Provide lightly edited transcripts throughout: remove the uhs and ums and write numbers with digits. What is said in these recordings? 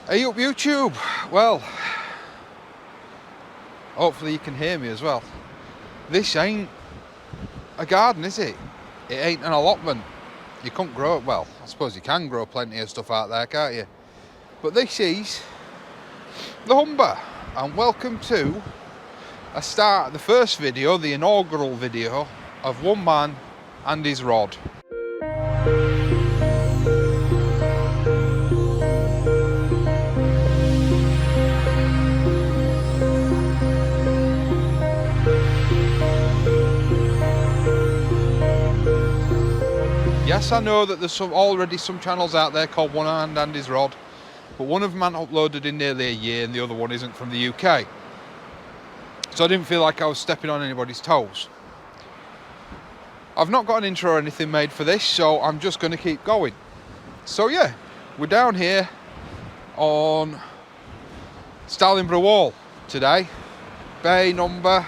Hey up YouTube! Well, hopefully you can hear me as well. This ain't a garden, is it? It ain't an allotment. You can't grow it. Well, I suppose you can grow plenty of stuff out there, can't you? But this is the Humber, and welcome to the first video, the inaugural video of one man and his rod. Yes, I know that there's already some channels out there called One Hand and His Rod, but one of them hasn't uploaded in nearly a year and the other one isn't from the UK. So I didn't feel like I was stepping on anybody's toes. I've not got an intro or anything made for this, so I'm just going to keep going. So yeah, we're down here on Stalinborough Wall today. Bay number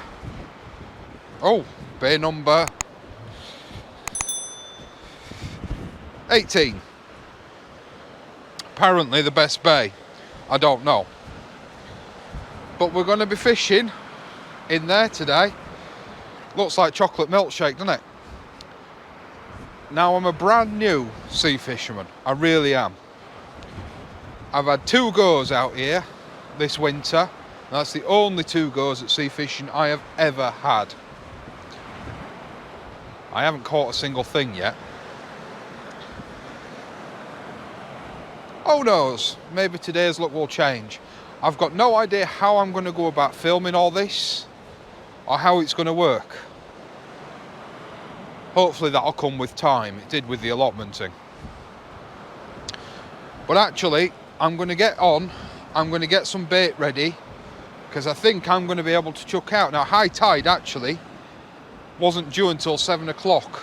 18. Apparently the best bay. I don't know. But we're going to be fishing in there today. Looks like chocolate milkshake, doesn't it? Now, I'm a brand new sea fisherman. I really am. I've had 2 goes out here this winter. That's the only 2 goes at sea fishing I have ever had. I haven't caught a single thing yet. Who knows? Maybe today's luck will change. I've got no idea how I'm going to go about filming all this or how it's going to work. Hopefully that'll come with time. It did with the allotment thing. But actually, I'm going to get on. I'm going to get some bait ready because I think I'm going to be able to chuck out. Now, high tide actually wasn't due until 7 o'clock,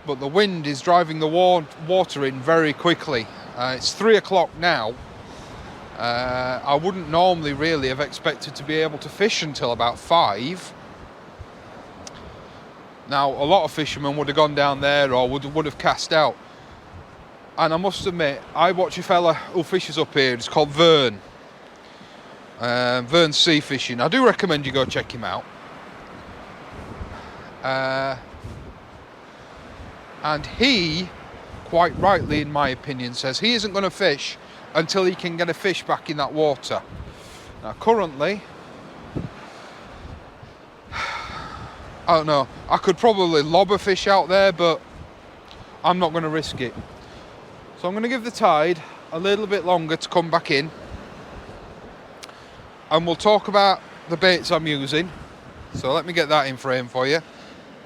but the wind is driving the water in very quickly. It's 3 o'clock now. I wouldn't normally really have expected to be able to fish until about 5. Now, a lot of fishermen would have gone down there or would have cast out. And I must admit, I watch a fella who fishes up here. It's called Vern. Vern Sea Fishing. I do recommend you go check him out. And he, quite rightly in my opinion, says he isn't going to fish until he can get a fish back in that water. Now currently, I don't know, I could probably lob a fish out there, but I'm not going to risk it. So I'm going to give the tide a little bit longer to come back in, and we'll talk about the baits I'm using. So let me get that in frame for you,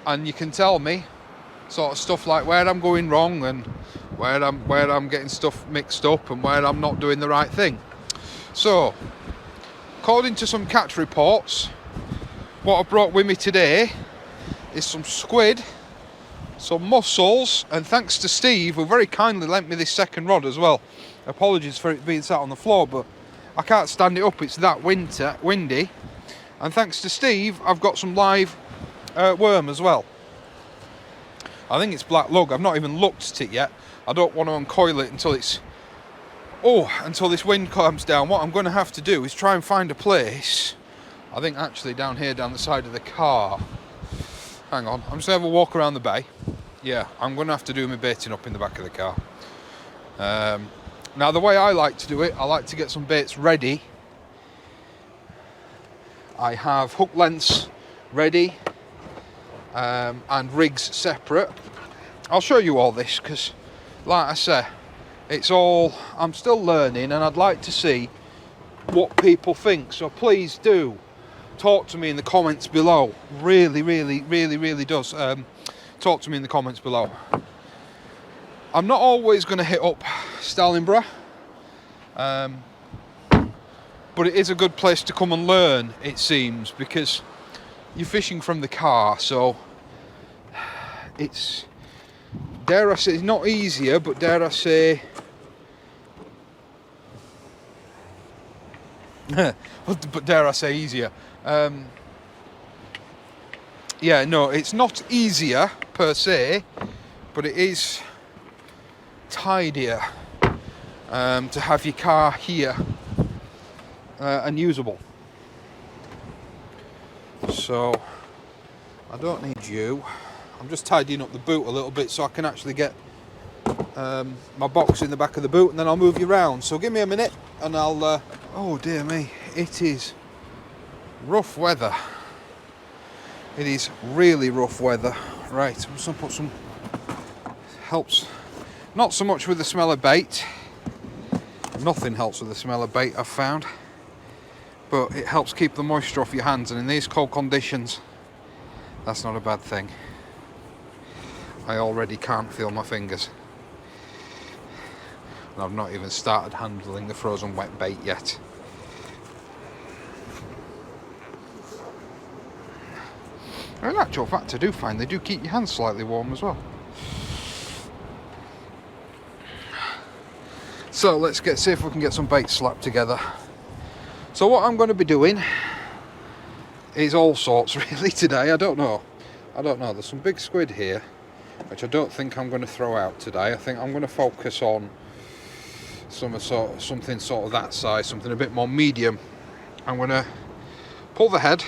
and you can tell me sort of stuff like where I'm going wrong and where I'm getting stuff mixed up and where I'm not doing the right thing. So, according to some catch reports, what I brought with me today is some squid, some mussels, and thanks to Steve, who very kindly lent me this second rod as well. Apologies for it being sat on the floor, but I can't stand it up, it's that windy. And thanks to Steve, I've got some live worm as well. I think it's black lug. I've not even looked at it yet. I don't want to uncoil it until until this wind calms down. What I'm going to have to do is try and find a place. I think actually down here, down the side of the car. Hang on, I'm just going to have a walk around the bay. Yeah, I'm going to have to do my baiting up in the back of the car. Now the way I like to do it, I like to get some baits ready. I have hook lengths ready. And rigs separate. I'll show you all this because, like I say, I'm still learning, and I'd like to see what people think. So please do talk to me in the comments below. Really does. Talk to me in the comments below. I'm not always going to hit up Stalinborough, but it is a good place to come and learn, it seems, because you're fishing from the car, so it's, dare I say, it's not easier, but dare I say, but dare I say easier. Yeah, no, it's not easier per se, but it is tidier. to have your car here and usable. So I don't need you. I'm just tidying up the boot a little bit so I can actually get my box in the back of the boot, and then I'll move you around. So give me a minute and I'll oh dear me, it is rough weather. It is really rough weather. Right, I'm just gonna put some, helps not so much with the smell of bait. Nothing helps with the smell of bait, I've found, but it helps keep the moisture off your hands, and in these cold conditions that's not a bad thing. I already can't feel my fingers, and I've not even started handling the frozen wet bait yet. In actual fact, I do find they do keep your hands slightly warm as well. So let's see if we can get some bait slapped together. So what I'm going to be doing is all sorts really today. I don't know. There's some big squid here, which I don't think I'm going to throw out today. I think I'm going to focus on something sort of that size, something a bit more medium. I'm going to pull the head.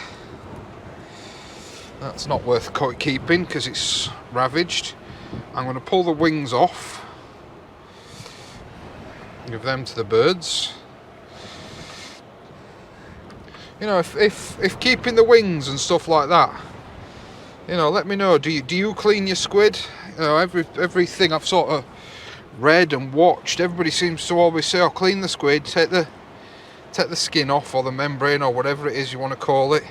That's not worth keeping because it's ravaged. I'm going to pull the wings off, give them to the birds. You know, if keeping the wings and stuff like that, you know, let me know. Do you clean your squid? You know, everything I've sort of read and watched, everybody seems to always say, "Oh, clean the squid, take the skin off, or the membrane, or whatever it is you want to call it."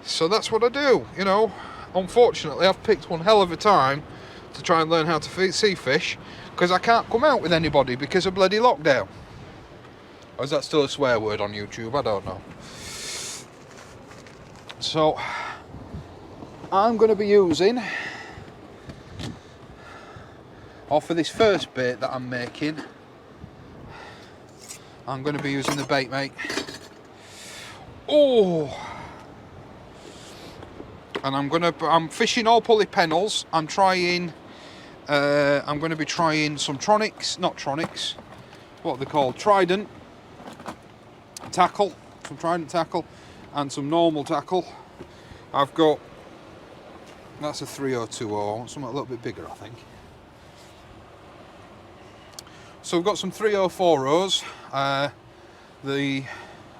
So that's what I do. You know, unfortunately, I've picked one hell of a time to try and learn how to sea fish, because I can't come out with anybody because of bloody lockdown. Or is that still a swear word on YouTube? I don't know. So I'm going to be using, or for this first bait that I'm making, I'm going to be using the bait mate. Oh, and I'm fishing all polypennels. I'm going to be trying some not tronics, what are they called? Trident tackle, some Trident tackle, and some normal tackle. I've got, that's a 3020, I want something a little bit bigger, I think. So we've got some 304s. The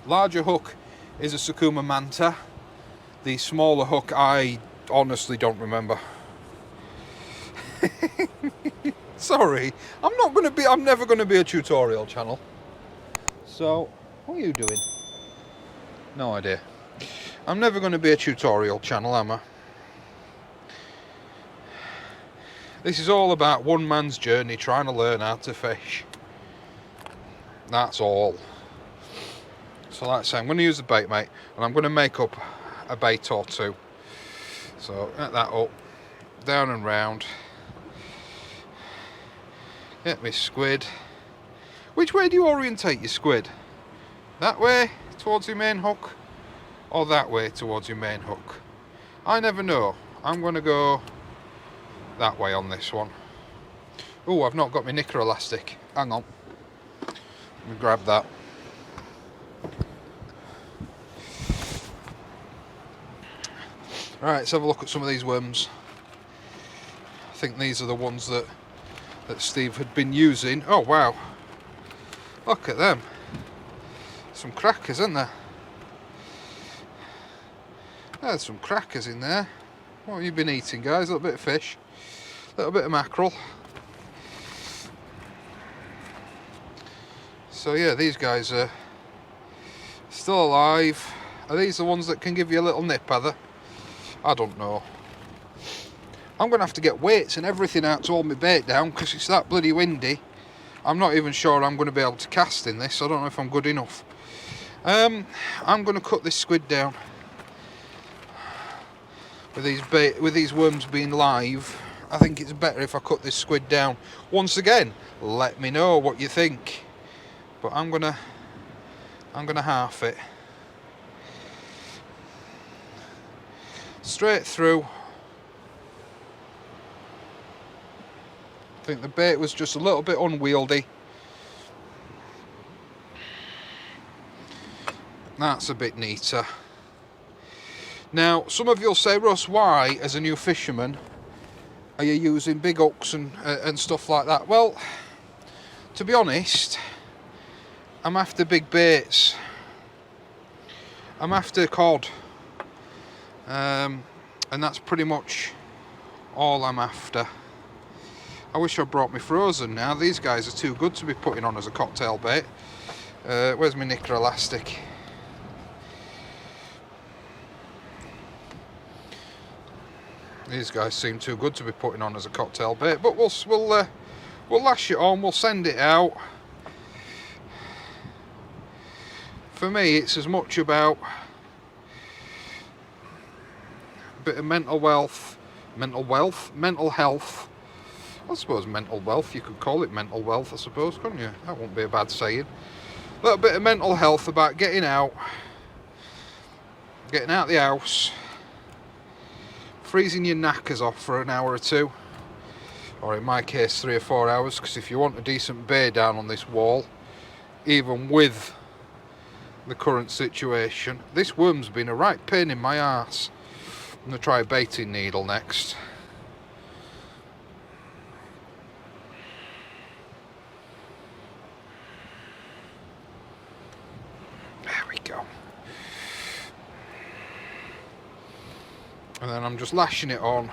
larger hook is a Sakuma Manta. The smaller hook, I honestly don't remember. Sorry, I'm never going to be a tutorial channel. So, what are you doing? No idea. I'm never going to be a tutorial channel, am I? This is all about one man's journey trying to learn how to fish. That's all. So like I say, I'm going to use the bait mate, and I'm going to make up a bait or two. So get that up, down and round. Get me squid. Which way do you orientate your squid? That way towards your main hook, or that way towards your main hook? I never know. I'm going to go that way on this one. Oh, I've not got my knicker elastic. Hang on. Let me grab that. Right, let's have a look at some of these worms. I think these are the ones that Steve had been using. Oh wow, look at them. Some crackers, isn't there? There's some crackers in there. What have you been eating, guys? A little bit of fish, a little bit of mackerel. So yeah, these guys are still alive. Are these the ones that can give you a little nip, are they? I don't know. I'm going to have to get weights and everything out to hold my bait down because it's that bloody windy. I'm not even sure I'm going to be able to cast in this. I don't know if I'm good enough. I'm going to cut this squid down. With these worms being live, I think it's better if I cut this squid down. Once again, let me know what you think. But I'm gonna half it. Straight through. I think the bait was just a little bit unwieldy, That's a bit neater. Now, some of you'll say, Russ, why, as a new fisherman, are you using big hooks and stuff like that? Well, to be honest, I'm after big baits. I'm after cod. And that's pretty much all I'm after. I wish I brought me frozen now. These guys are too good to be putting on as a cocktail bait. Where's my knicker elastic? These guys seem too good to be putting on as a cocktail bait, but we'll lash it on. We'll send it out. For me, it's as much about a bit of mental health. I suppose mental wealth. You could call it mental wealth, I suppose, couldn't you? That wouldn't be a bad saying. A little bit of mental health about getting out the house, freezing your knackers off for an hour or two, or in my case 3 or 4 hours, because if you want a decent bay down on this wall, even with the current situation, this worm's been a right pain in my arse. I'm going to try a baiting needle next. There we go. And then I'm just lashing it on.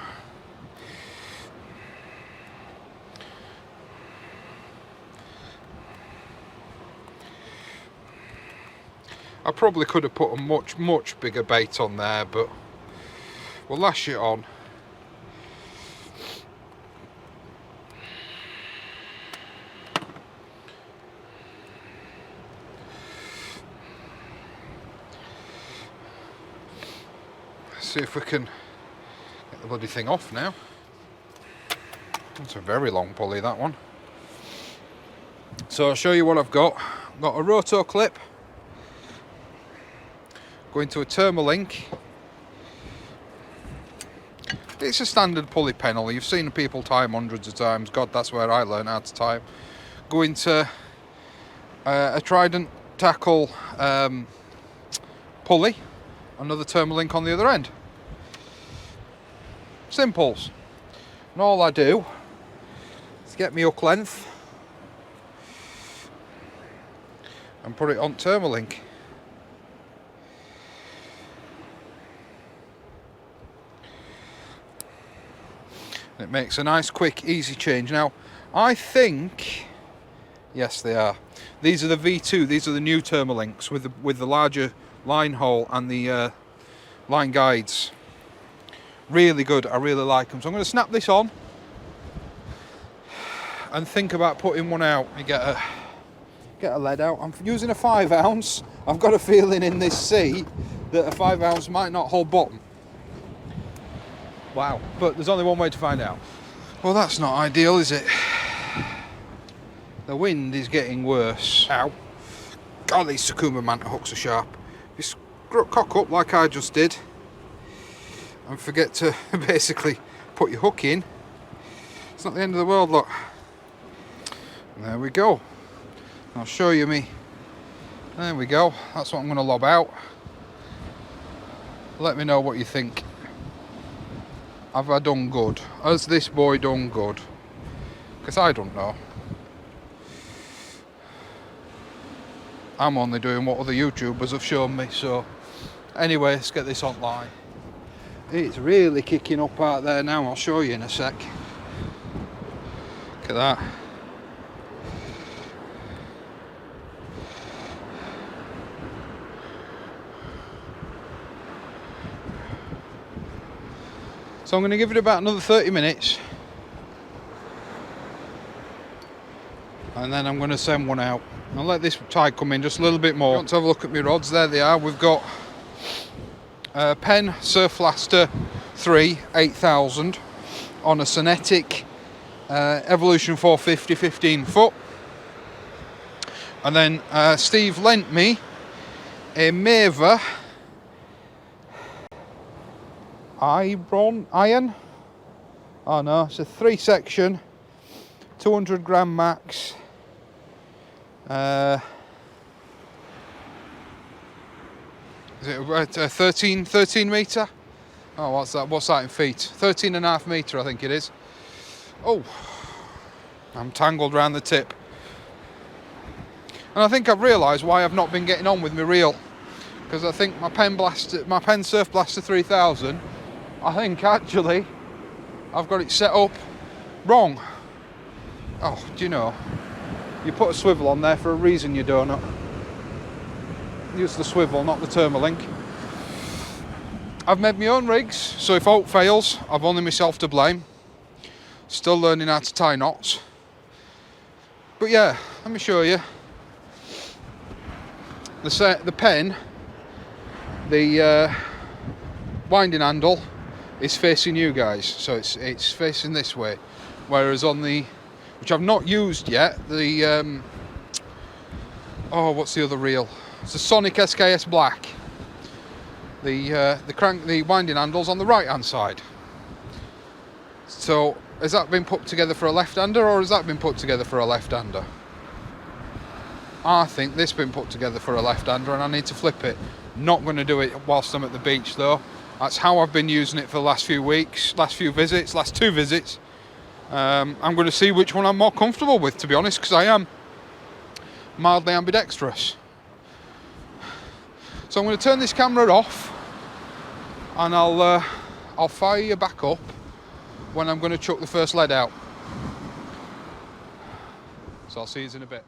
I probably could have put a much bigger bait on there, but we'll lash it on. See if we can get the bloody thing off now. That's a very long pulley, that one. So I'll show you what I've got. I've got a roto clip, going to a Thermalink. It's a standard pulley pennel. You've seen people tie them hundreds of times. God, that's where I learned how to tie them. Going to a Trident tackle pulley, another Thermalink on the other end. Simples. And all I do is get my hook length and put it on Thermalink. It makes a nice, quick, easy change. Now, I think, yes, they are. These are the V2. These are the new Thermalinks with the larger line hole and the line guides. Really good. I really like them. So I'm going to snap this on and think about putting one out. You get a lead out. I'm using a 5 ounce. I've got a feeling in this sea that a 5 ounce might not hold bottom. Wow, but there's only one way to find out. Well, that's not ideal, is it? The wind is getting worse. Ow. God, these Sakuma manta hooks are sharp. If you cock up like I just did and forget to basically put your hook in, it's not the end of the world, look. And there we go. I'll show you me. There we go. That's what I'm going to lob out. Let me know what you think. Have I done good? Has this boy done good? Because I don't know. I'm only doing what other YouTubers have shown me, so anyway, let's get this online. It's really kicking up out there now. I'll show you in a sec. Look at that. So I'm going to give it about another 30 minutes and then I'm going to send one out. I'll let this tide come in just a little bit more. Want to have a look at my rods? There they are. We've got Penn Surflaster 3 8000 on a Sonetic Evolution 450 15 foot. And then Steve lent me a Maver iron. Oh no, it's a 3-section, 200 gram max. Is it a 13 metre? Oh, what's that in feet? 13.5 metre, I think it is. Oh, I'm tangled round the tip. And I think I've realised why I've not been getting on with my reel, because I think my Pen Surf Blaster 3000, I think actually I've got it set up wrong. Oh, do you know, you put a swivel on there for a reason, you donut. Use the swivel, not the Thermalink. I've made my own rigs, so if all fails, I've only myself to blame. Still learning how to tie knots. But yeah, let me show you. The pen, the winding handle is facing you guys, so it's facing this way. Whereas on the, which I've not used yet, the oh, what's the other reel? It's the Sonic SKS Black. The winding handle's on the right hand side. So has that been put together for a left-hander, or has that been put together for a left-hander? I think this has been put together for a left-hander, and I need to flip it. Not going to do it whilst I'm at the beach though. That's how I've been using it for the last few weeks, last two visits. I'm going to see which one I'm more comfortable with, to be honest, because I am mildly ambidextrous. So I'm going to turn this camera off, and I'll fire you back up when I'm going to chuck the first lead out. So I'll see you in a bit.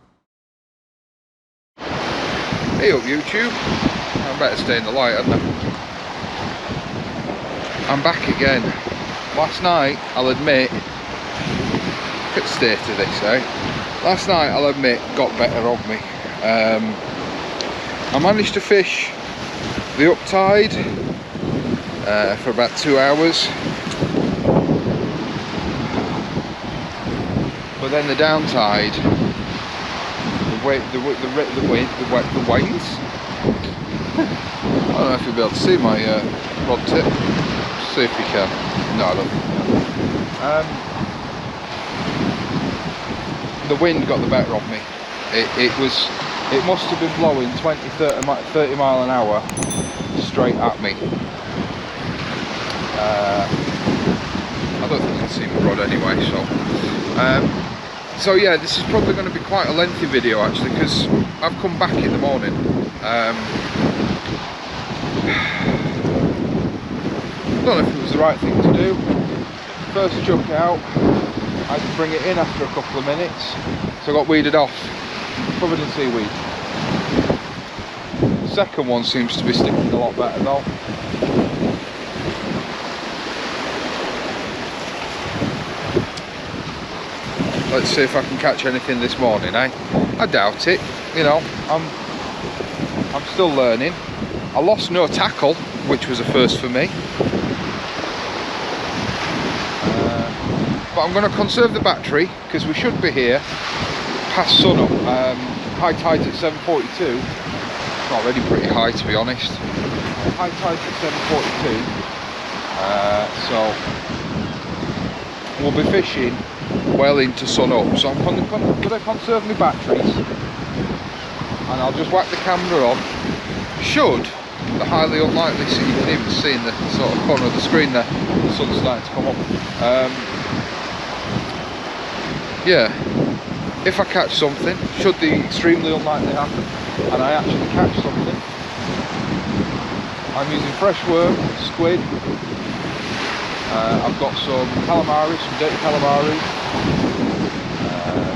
Hey up YouTube, I better stay in the light, hadn't I? I'm back again. Last night, I'll admit, look at the state of this, eh? Last night, I'll admit, got better of me. I managed to fish the uptide for about 2 hours, but then the downtide, the waves. I don't know if you'll be able to see my rod tip. See if you can. No, I don't. The wind got the better of me. It must have been blowing 30 mile an hour straight at me. I don't think you can see my rod anyway, so yeah, this is probably going to be quite a lengthy video actually, because I've come back in the morning. I don't know if it was the right thing to do. First chuck out, I had to bring it in after a couple of minutes, so I got weeded off, covered in seaweed. The second one seems to be sticking a lot better though. Let's see if I can catch anything this morning, eh? I doubt it, you know, I'm still learning. I lost no tackle, which was a first for me. But I'm going to conserve the battery, because we should be here past sunup. High tide's at 7:42. It's already pretty high, to be honest. High tide's at 7:42. So we'll be fishing well into sun up, so I'm going to conserve my batteries, and I'll just whack the camera on. Should the highly unlikely, so you can even see in the sort of corner of the screen there, the sun's starting to come up. Yeah, if I catch something, should the extremely unlikely happen, and I actually catch something, I'm using fresh worm, squid. I've got some calamari, some dirty calamari.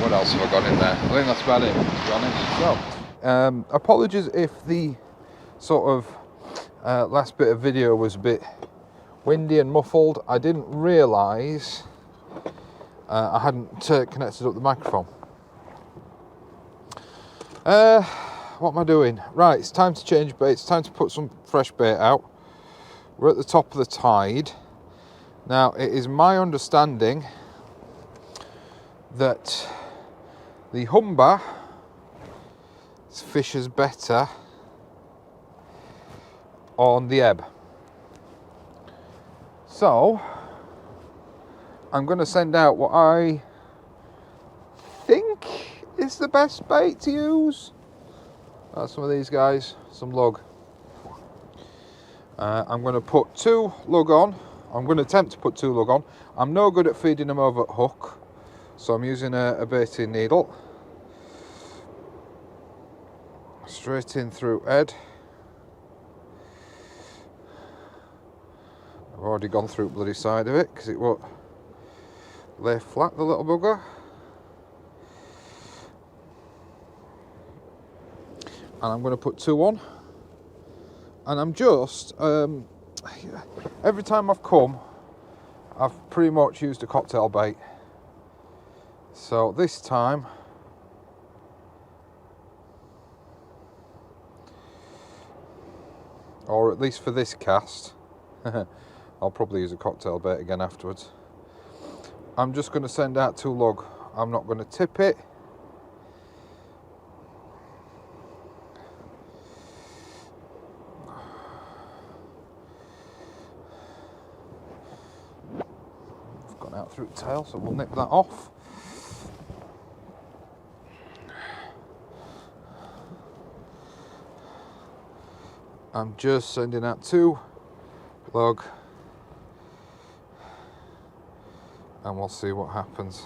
What else have I got in there? I think that's about it, to be honest. So, apologies if the sort of last bit of video was a bit windy and muffled. I didn't realise I hadn't connected up the microphone. What am I doing? Right, it's time to change bait. It's time to put some fresh bait out. We're at the top of the tide. Now, it is my understanding that the Humber fishes better on the ebb. So, I'm going to send out what I think is the best bait to use. Some of these guys, some lug. I'm going to put 2 lug on. I'm going to attempt to put 2 lug on. I'm no good at feeding them over hook, so I'm using a baiting needle. Straight in through head. I've already gone through bloody side of it because it won't lay flat, the little bugger. And I'm going to put 2 on. And I'm just, every time I've come, I've pretty much used a cocktail bait. So this time, or at least for this cast, I'll probably use a cocktail bait again afterwards. I'm just going to send out 2 lug. I'm not going to tip it. I've gone out through the tail, so we'll nip that off. I'm just sending out 2 lug, and we'll see what happens.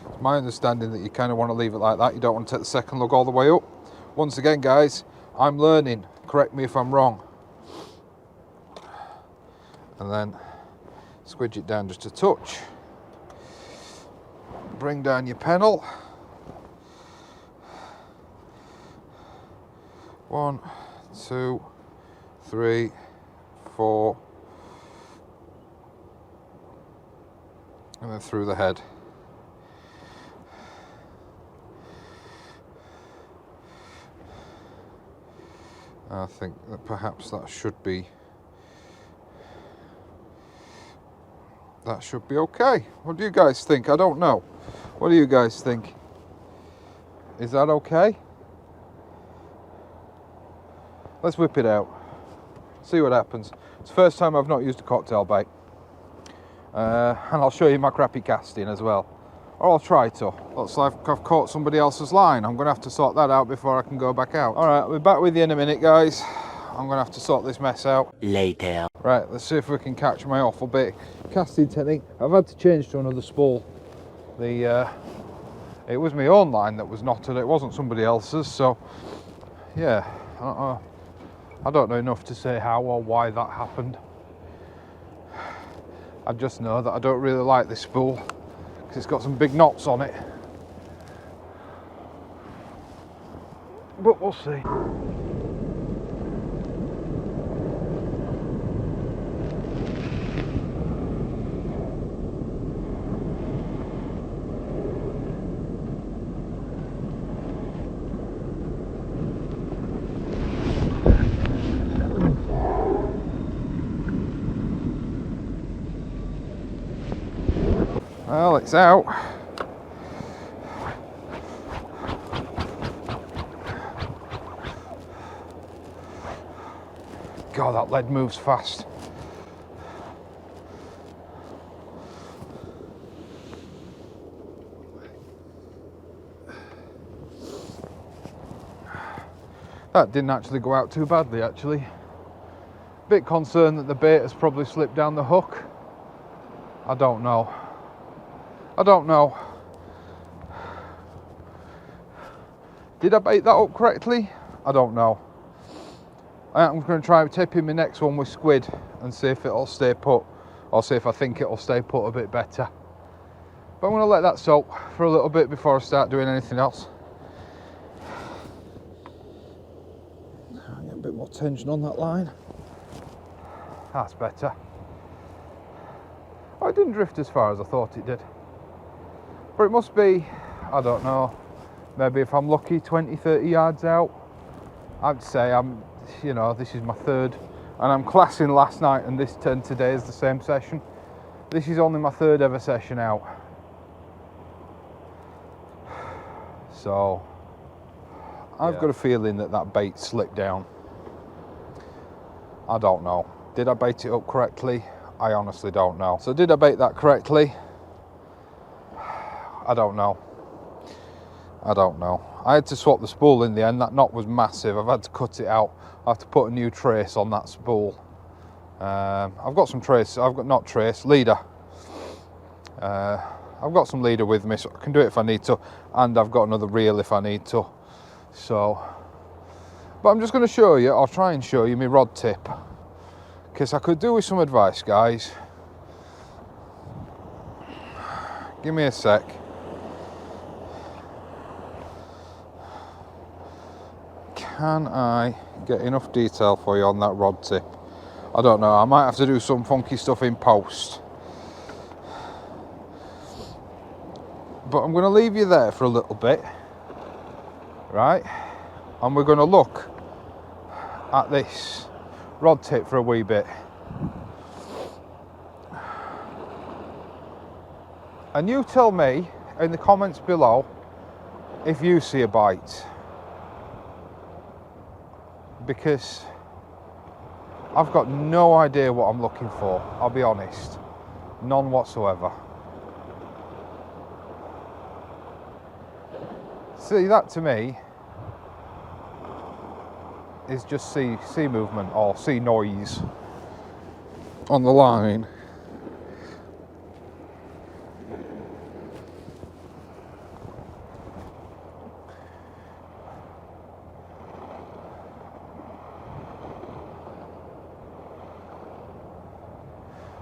It's my understanding that you kind of want to leave it like that. You don't want to take the second lug all the way up. Once again, guys, I'm learning. Correct me if I'm wrong. And then squidge it down just a touch. Bring down your pennel. 1, 2, 3, 4, and then through the head. I think that perhaps that should be okay. What do you guys think? I don't know. What do you guys think? Is that okay? Let's whip it out. See what happens. It's the first time I've not used a cocktail bait. And I'll show you my crappy casting as well. Or I'll try to. Looks like I've caught somebody else's line. I'm going to have to sort that out before I can go back out. Alright, we're back with you in a minute, guys. I'm going to have to sort this mess out. Later. Right, let's see if we can catch my awful bait. Casting technique. I've had to change to another spool. It was my own line that was knotted. It wasn't somebody else's. So, yeah. I don't know enough to say how or why that happened. I just know that I don't really like this spool because it's got some big knots on it. But we'll see. Well, it's out. God, that lead moves fast. That didn't actually go out too badly, actually. Bit concerned that the bait has probably slipped down the hook. I don't know. Did I bait that up correctly? I don't know. I'm going to try tipping my next one with squid and see if it'll stay put, or see if I think it'll stay put a bit better. But I'm going to let that soak for a little bit before I start doing anything else. Get a bit more tension on that line. That's better. Oh, it didn't drift as far as I thought it did. But it must be, I don't know, maybe if I'm lucky 20, 30 yards out. I'd say this is my third, and I'm classing last night and this 10 today as the same session. This is only my third ever session out. So, I've got a feeling that bait slipped down. I don't know. Did I bait it up correctly? I honestly don't know. So did I bait that correctly? I don't know. I had to swap the spool in the end. That knot was massive. I've had to cut it out. I have to put a new trace on that spool. I've got some trace. Leader. I've got some leader with me, so I can do it if I need to, and I've got another reel if I need to. So, but I'm just going to show you, I'll try and show you my rod tip, because I could do with some advice, guys. Give me a sec. Can I get enough detail for you on that rod tip? I don't know, I might have to do some funky stuff in post. But I'm going to leave you there for a little bit, right? And we're going to look at this rod tip for a wee bit. And you tell me in the comments below if you see a bite. Because I've got no idea what I'm looking for, I'll be honest. None whatsoever. See, that to me is just sea movement or sea noise on the line.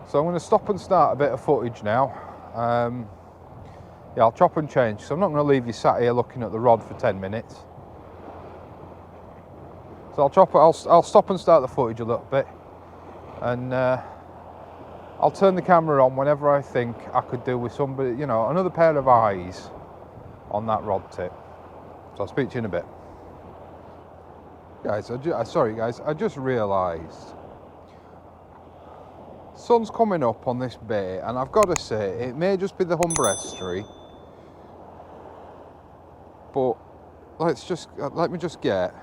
So I'm going to stop and start a bit of footage now. Yeah, I'll chop and change, so I'm not going to leave you sat here looking at the rod for 10 minutes. So I'll stop and start the footage a little bit, and I'll turn the camera on whenever I think I could do with somebody, you know, another pair of eyes on that rod tip. So I'll speak to you in a bit. Guys, sorry guys, I just realised sun's coming up on this bay, and I've got to say, it may just be the Humber estuary, but let me just get,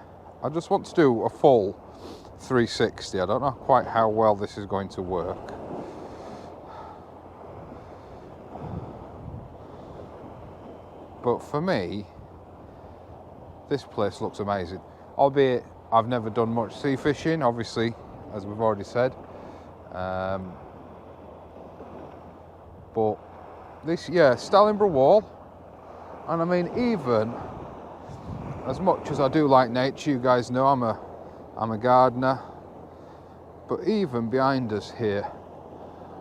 I just want to do a full 360. I don't know quite how well this is going to work. But for me, this place looks amazing. Albeit, I've never done much sea fishing, obviously, as we've already said. But this, yeah, Stallingborough Wall. And I mean, even as much as I do like nature, you guys know I'm a gardener. But even behind us here,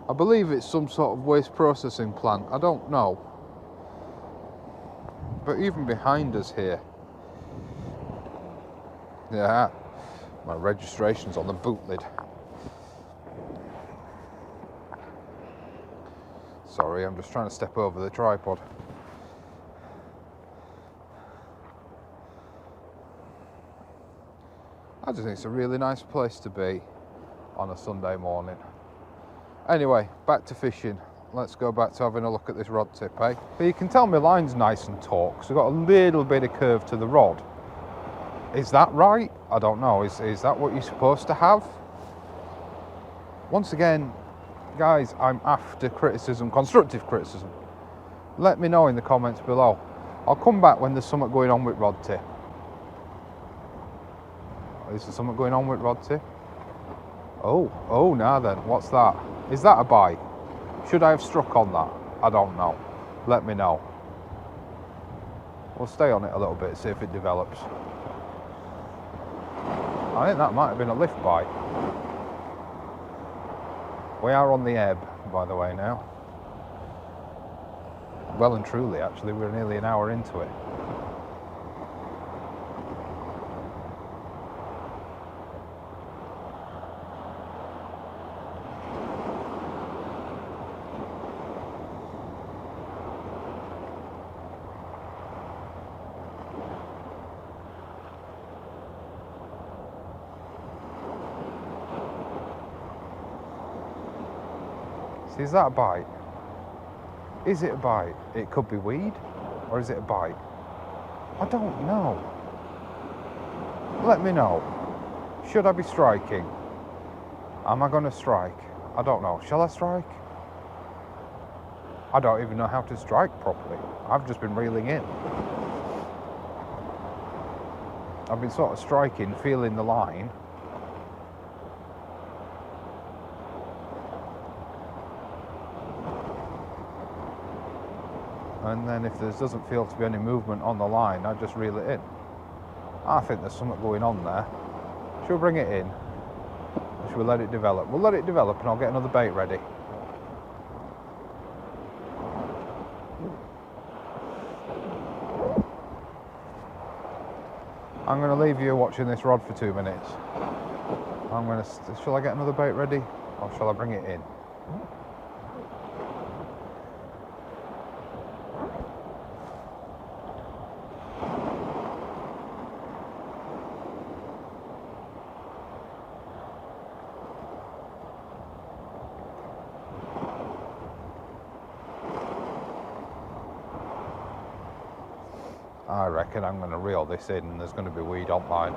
I believe it's some sort of waste processing plant. I don't know. But even behind us here, yeah, my registration's on the boot lid. Sorry, I'm just trying to step over the tripod. I just think it's a really nice place to be on a Sunday morning. Anyway, back to fishing. Let's go back to having a look at this rod tip, eh? But you can tell my line's nice and taut, because I've got a little bit of curve to the rod. Is that right? I don't know. Is that what you're supposed to have? Once again, guys, I'm after criticism, constructive criticism. Let me know in the comments below. I'll come back when there's something going on with rod tip. Is there something going on with rod tip? Oh, now then, what's that? Is that a bite? Should I have struck on that? I don't know. Let me know. We'll stay on it a little bit, see if it develops. I think that might have been a lift bite. We are on the ebb, by the way, now. Well and truly, actually, we're nearly an hour into it. See, is that a bite? Is it a bite? It could be weed, or is it a bite? I don't know. Let me know. Should I be striking? Am I going to strike? I don't know. Shall I strike? I don't even know how to strike properly. I've just been reeling in. I've been sort of striking, feeling the line. And then if there doesn't feel to be any movement on the line, I just reel it in. I think there's something going on there. Shall we bring it in? Or shall we let it develop? We'll let it develop and I'll get another bait ready. I'm going to leave you watching this rod for 2 minutes. Shall I get another bait ready? Or shall I bring it in? I reckon I'm going to reel this in and there's going to be weed on mine.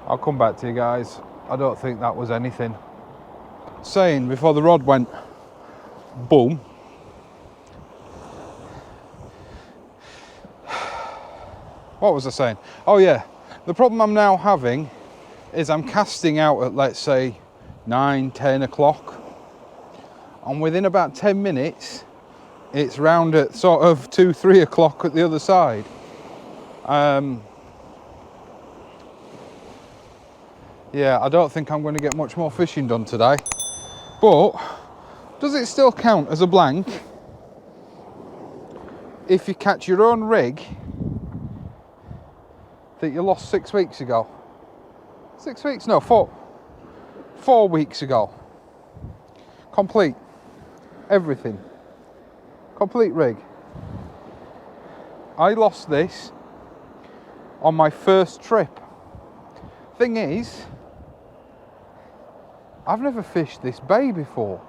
I'll come back to you guys. I don't think that was anything. Saying before the rod went boom. What was I saying? Oh yeah, the problem I'm now having is I'm casting out at, let's say, 9, 10 o'clock. And within about 10 minutes, it's round at sort of 2, 3 o'clock at the other side. Yeah, I don't think I'm going to get much more fishing done today. But does it still count as a blank if you catch your own rig that you lost 6 weeks ago? 6 weeks? No, 4 weeks ago. Complete. Everything. Complete rig. I lost this on my first trip. Thing is, I've never fished this bay before.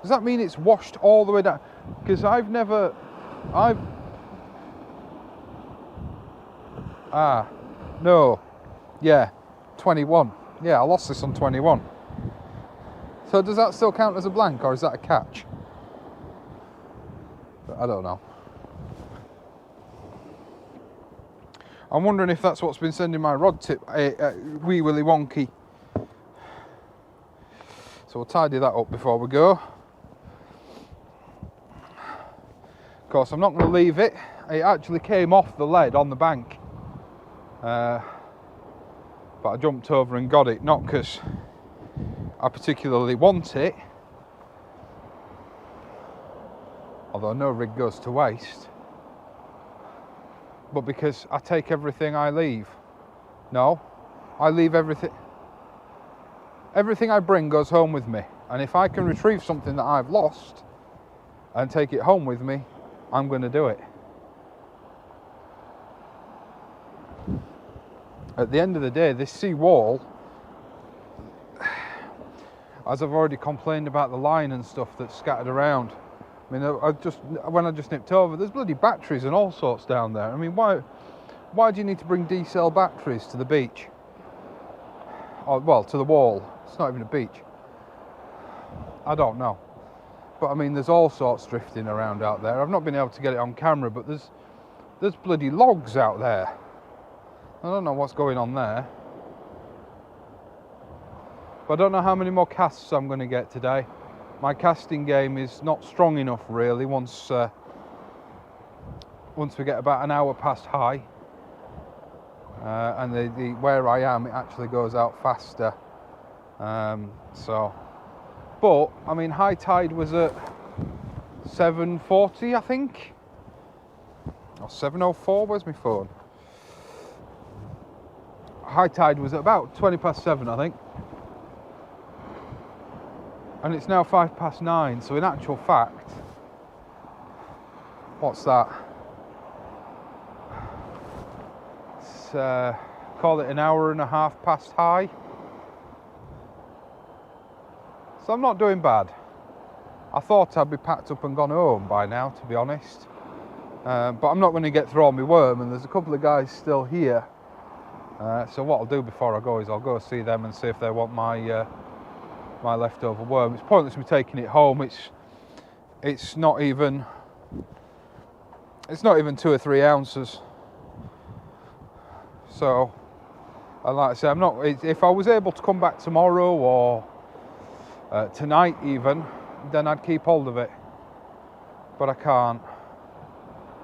Does that mean it's washed all the way down? Because no. Yeah, 21. Yeah, I lost this on 21. So does that still count as a blank or is that a catch? I don't know. I'm wondering if that's what's been sending my rod tip wee willy wonky. So we'll tidy that up before we go. Of course, I'm not going to leave it. It actually came off the lead on the bank. But I jumped over and got it, not because I particularly want it, although no rig goes to waste, but because I take everything I leave. No, I leave everything. Everything I bring goes home with me, and if I can retrieve something that I've lost and take it home with me, I'm going to do it. At the end of the day, this sea wall, as I've already complained about the line and stuff that's scattered around, I mean, when I just nipped over, there's bloody batteries and all sorts down there. I mean, why do you need to bring D-cell batteries to the beach? Or, well, to the wall. It's not even a beach. I don't know. But I mean, there's all sorts drifting around out there. I've not been able to get it on camera, but there's There's bloody logs out there. I don't know what's going on there. But I don't know how many more casts I'm going to get today. My casting game is not strong enough really once we get about an hour past high. And the where I am, it actually goes out faster. But I mean, high tide was at 7:40, I think, or 7:04. Where's my phone? High tide was at about 20 past 7, I think, and it's now 5 past 9. So in actual fact, what's that? It's call it an hour and a half past high. So I'm not doing bad. I thought I'd be packed up and gone home by now, to be honest. But I'm not going to get through all my worm, and there's a couple of guys still here. So what I'll do before I go is I'll go see them and see if they want my my leftover worm. It's pointless me taking it home. It's not even 2 or 3 ounces. So, and like I say, I'm not. If I was able to come back tomorrow or tonight even, then I'd keep hold of it. But I can't.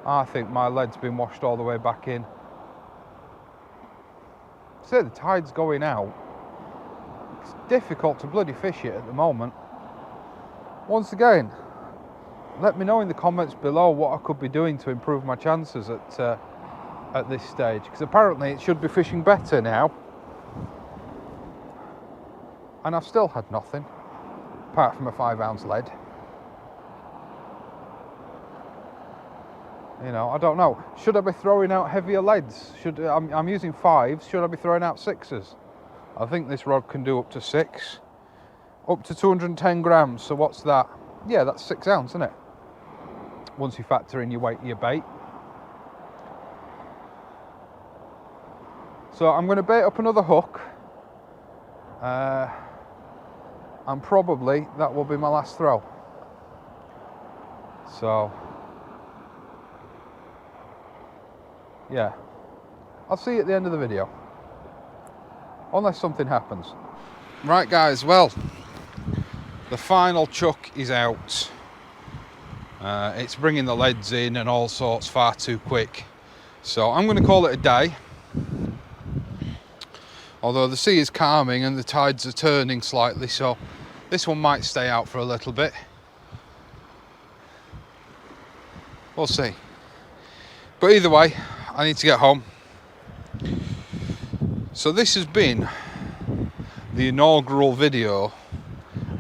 I think my lead's been washed all the way back in. Say the tide's going out. It's difficult to bloody fish it at the moment. Once again, let me know in the comments below what I could be doing to improve my chances at this stage, because apparently it should be fishing better now, and I've still had nothing apart from a 5-ounce lead. You know, I don't know. Should I be throwing out heavier leads? I'm using 5s. Should I be throwing out 6s? I think this rod can do up to 6, up to 210 grams. So what's that? Yeah, that's 6 ounce, isn't it? Once you factor in your weight of your bait. So I'm going to bait up another hook, and probably that will be my last throw. So yeah, I'll see you at the end of the video, unless something happens. Right guys, well, the final chuck is out. It's bringing the leads in and all sorts far too quick. So I'm going to call it a day. Although the sea is calming and the tides are turning slightly, so this one might stay out for a little bit. We'll see. But either way, I need to get home. So this has been the inaugural video,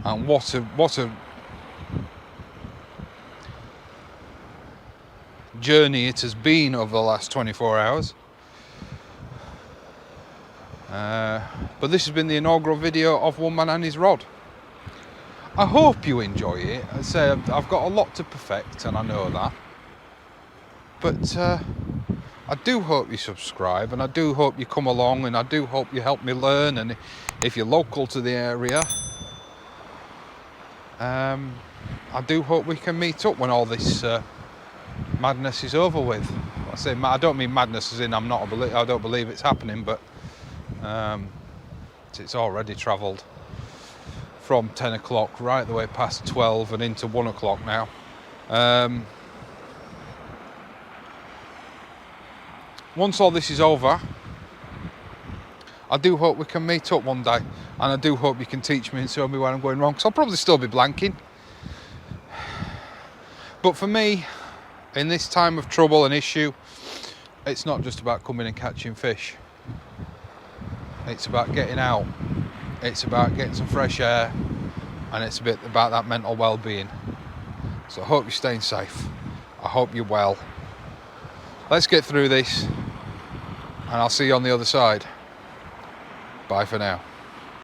and what a journey it has been over the last 24 hours. But this has been the inaugural video of One Man and His Rod. I hope you enjoy it. I say I've got a lot to perfect, and I know that. But I do hope you subscribe, and I do hope you come along, and I do hope you help me learn. And if you're local to the area, I do hope we can meet up when all this madness is over with. I say I don't mean madness as in I don't believe it's happening, but it's already travelled from 10 o'clock right the way past 12 and into 1 o'clock now. Once all this is over, I do hope we can meet up one day, and I do hope you can teach me and show me where I'm going wrong, because I'll probably still be blanking. But for me, in this time of trouble and issue, it's not just about coming and catching fish. It's about getting out. It's about getting some fresh air, and it's a bit about that mental well-being. So I hope you're staying safe. I hope you're well. Let's get through this, and I'll see you on the other side. Bye for now.